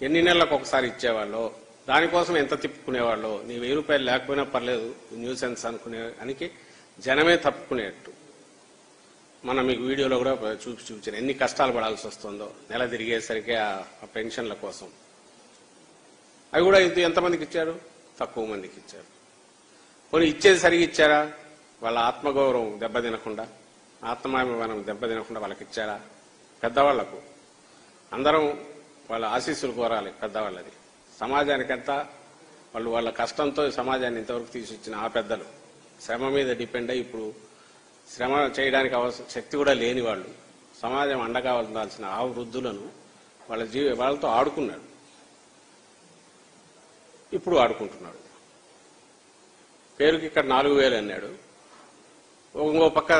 ఎన్ని నెలలకు ఒకసారి ఇచ్చేవాళ్ళు, దానికోసం ఎంత తిప్పుకునేవాళ్ళు. నీ 1000 రూపాయలు లేకపోయినా పర్లేదు న్యూసెన్స్ అనుకునే అనికి జనమే తప్పుకునేట్టు మనం మీకు వీడియోలో కూడా చూపించాను ఎన్ని కష్టాలు పడాల్సి వస్తుందో నెల తిరిగేసరికి ఆ పెన్షన్ల కోసం. అవి కూడా ఎంతమందికి ఇచ్చారు? తక్కువ మందికి ఇచ్చారు. కొన్ని ఇచ్చేది సరిగి ఇచ్చారా? వాళ్ళ ఆత్మగౌరవం దెబ్బతినకుండా, ఆత్మాభిమానం దెబ్బతినకుండా వాళ్ళకి ఇచ్చారా? పెద్దవాళ్లకు అందరం వాళ్ళ ఆశీస్సులు కోరాలి. పెద్దవాళ్ళది సమాజానికంతా వాళ్ళు వాళ్ళ కష్టంతో సమాజాన్ని ఇంతవరకు తీసుకొచ్చిన ఆ పెద్దలు శ్రమ మీద డిపెండ్ అయ్యి ఇప్పుడు శ్రమ చేయడానికి శక్తి కూడా లేని వాళ్ళు సమాజం అండగా ఉండాల్సిన ఆ వృద్ధులను వాళ్ళతో ఆడుకున్నాడు. ఇప్పుడు ఆడుకుంటున్నాడు. పేరుకి ఇక్కడ 4000 అన్నాడు. ఇంకో పక్క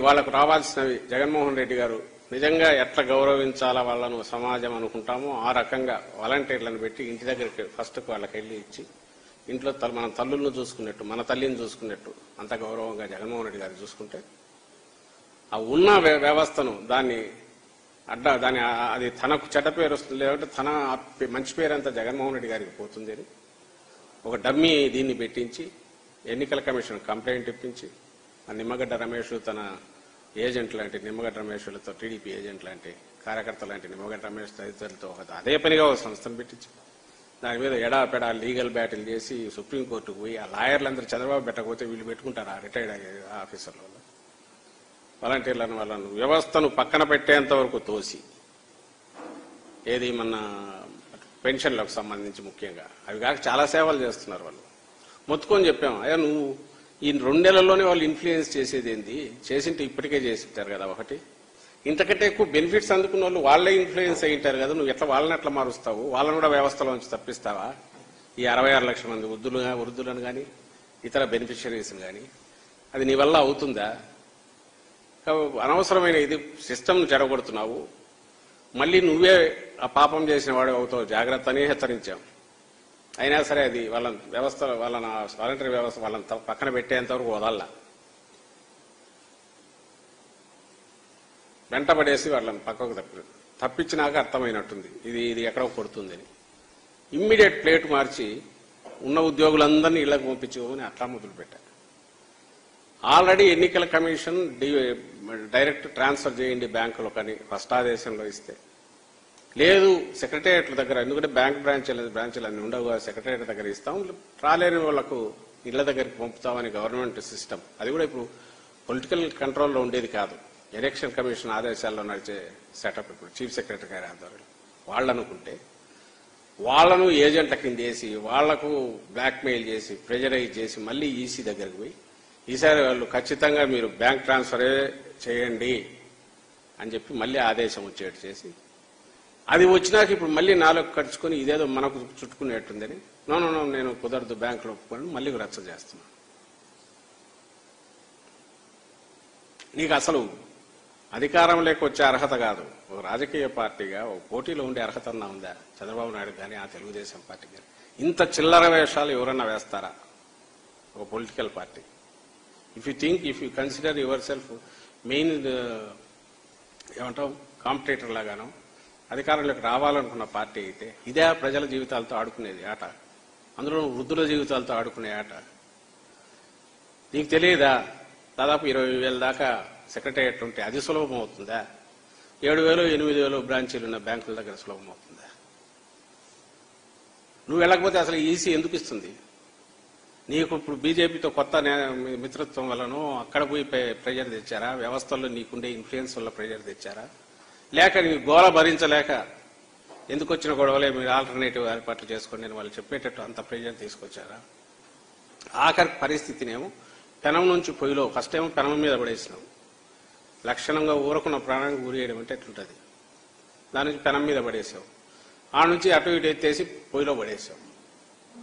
వాళ్లకు రావాల్సినవి జగన్మోహన్ రెడ్డి గారు నిజంగా ఎట్లా గౌరవించాలా వాళ్ళను సమాజం అనుకుంటామో ఆ రకంగా వాలంటీర్లను పెట్టి ఇంటి దగ్గరికి ఫస్ట్ వాళ్ళకి వెళ్ళి ఇచ్చి ఇంట్లో మన తల్లులను చూసుకున్నట్టు మన తల్లిని చూసుకున్నట్టు అంత గౌరవంగా జగన్మోహన్ రెడ్డి గారు చూసుకుంటే ఆ ఉన్న వ్యవస్థను దాన్ని అది తనకు చెడ్డ పేరు వస్తుంది, లేదంటే తన మంచి పేరు అంతా జగన్మోహన్ రెడ్డి గారికి పోతుంది అని ఒక డమ్మీ దీన్ని పెట్టించి ఎన్నికల కమిషన్ కంప్లైంట్ ఇప్పించి ఆ నిమ్మగడ్డ రమేష్ తన ఏజెంట్ లాంటి నిమ్మగడ్డ రమేష్లతో టీడీపీ ఏజెంట్ లాంటి కార్యకర్త లాంటి నిమ్మగడ్డ రమేష్ తదితరులతో అదే పనిగా ఒక సంస్థను పెట్టించి దాని మీద ఎడాపెడా లీగల్ బ్యాటిల్ చేసి సుప్రీంకోర్టుకు పోయి ఆ లాయర్లందరూ చంద్రబాబు పెట్టకపోతే వీళ్ళు పెట్టుకుంటారు ఆ రిటైర్డ్ ఆఫీసర్ల వల్ల వాలంటీర్లను వాళ్ళను వ్యవస్థను పక్కన పెట్టేంత వరకు తోసి ఏది మన పెన్షన్లకు సంబంధించి ముఖ్యంగా అవి కాక చాలా సేవలు చేస్తున్నారు. వాళ్ళు మొత్తుకొని చెప్పాము, అయ్యా నువ్వు ఈ 2 నెలల్లోనే వాళ్ళు ఇన్ఫ్లుయెన్స్ చేసేది ఏంది, చేసింటే ఇప్పటికే చేసింటారు కదా. ఒకటి ఇంతకంటే ఎక్కువ బెనిఫిట్స్ అందుకున్న వాళ్ళు వాళ్లే ఇన్ఫ్లుయెన్స్ అయ్యింటారు కదా. నువ్వు వాళ్ళని ఎట్లా మారుస్తావు? వాళ్ళని కూడా వ్యవస్థలోంచి తప్పిస్తావా? ఈ 66 లక్షల మంది వృద్ధులను కానీ ఇతర బెనిఫిషరీస్ని కానీ అది నీ వల్ల అవుతుందా? అనవసరమైన ఇది సిస్టమ్ను చెడగొడుతున్నావు. మళ్ళీ నువ్వే ఆ పాపం చేసిన వాడు అవుతావు, జాగ్రత్త అని హెచ్చరించాం. అయినా సరే అది వాళ్ళ వ్యవస్థ వాలంటరీ వ్యవస్థ వాళ్ళని పక్కన పెట్టేంతవరకు వదల్లా. వెంటబడేసి వాళ్ళని పక్కకు తప్పించినాక అర్థమైనట్టుంది ఇది ఎక్కడో కొడుతుందని. ఇమ్మీడియట్ ప్లేట్ మార్చి ఉన్న ఉద్యోగులందరినీ ఇళ్లకు పంపించుకోమని అట్లా మొదలుపెట్టారు. ఆల్రెడీ ఎన్నికల కమిషన్ డైరెక్ట్ ట్రాన్స్ఫర్ చేయండి బ్యాంకులో కానీ ఫస్ట్ ఆదేశంలో ఇస్తే లేదు సెక్రటేరియట్ల దగ్గర, ఎందుకంటే బ్యాంక్ బ్రాంచీలు అన్ని ఉండవు, సెక్రటేరియట్ దగ్గర ఇస్తాం, రాలేని వాళ్లకు ఇళ్ల దగ్గరికి పంపుతామని గవర్నమెంట్ సిస్టమ్. అది కూడా ఇప్పుడు పొలిటికల్ కంట్రోల్లో ఉండేది కాదు, ఎలక్షన్ కమిషన్ ఆదేశాల్లో నడిచే సెటప్. ఇప్పుడు చీఫ్ సెక్రటరీ గారి ఆధ్వర్యంలో వాళ్ళు అనుకుంటే వాళ్లను ఏజెంట్ల కింద వేసి వాళ్లకు బ్లాక్మెయిల్ చేసి ప్రెజరైజ్ చేసి మళ్ళీ ఈసీ దగ్గరికి పోయి ఈసారి వాళ్ళు ఖచ్చితంగా మీరు బ్యాంక్ ట్రాన్స్ఫరే చేయండి అని చెప్పి మళ్ళీ ఆదేశం వచ్చేట్టు చేసి అది వచ్చినాక ఇప్పుడు మళ్ళీ 4 ఖర్చుకొని ఇదేదో మనకు చుట్టుకునేట్టుందని నో నేను కుదరదు బ్యాంకులో ఒప్పుకొని మళ్ళీ రచ్చ చేస్తున్నాను. నీకు అసలు అధికారం లేకొచ్చే అర్హత కాదు, ఒక రాజకీయ పార్టీగా ఒక పోటీలో ఉండే అర్హత ఉందా చంద్రబాబు నాయుడు కానీ ఆ తెలుగుదేశం పార్టీ కానీ? ఇంత చిల్లర వేషాలు ఎవరన్నా వేస్తారా ఒక political party? If you consider your self main ఏమంటాం కాంపిటేటర్ లాగానో అధికారంలోకి రావాలనుకున్న పార్టీ అయితే ఇదే ప్రజల జీవితాలతో ఆడుకునేది ఆట, అందులో వృద్ధుల జీవితాలతో ఆడుకునే ఆట. నీకు తెలియదా దాదాపు 20,000 దాకా సెక్రటేరియట్ ఉంటే అది సులభం అవుతుందా? 7,000 8,000 బ్రాంచీలు ఉన్న బ్యాంకుల దగ్గర సులభం అవుతుందా? నువ్వు వెళ్ళకపోతే అసలు ఈసీ ఎందుకు ఇస్తుంది నీకు? ఇప్పుడు బీజేపీతో కొత్త మిత్రత్వం వల్లనో అక్కడ పోయి ప్రెజర్ తెచ్చారా? వ్యవస్థల్లో నీకుండే ఇన్ఫ్లుయెన్స్ వల్ల ప్రెజర్ తెచ్చారా? లేక నీ గోల భరించలేక ఎందుకు వచ్చిన గొడవలే మీరు ఆల్టర్నేటివ్ ఏర్పాట్లు చేసుకోండి అని వాళ్ళు చెప్పేటట్టు అంత ప్రెజర్ తీసుకొచ్చారా? ఆఖరి పరిస్థితినేమో పెనం నుంచి పొయ్యిలో ఫస్ట్ ఏమో పెనం మీద పడేసినావు, లక్షణంగా ఊరకున్న ప్రాణానికి ఊరేయడం అంటే ఎట్లుంటుంది. దాని నుంచి పెనం మీద పడేసావు, ఆ నుంచి అటు ఇటు ఎత్తేసి పొయ్యిలో పడేసావు.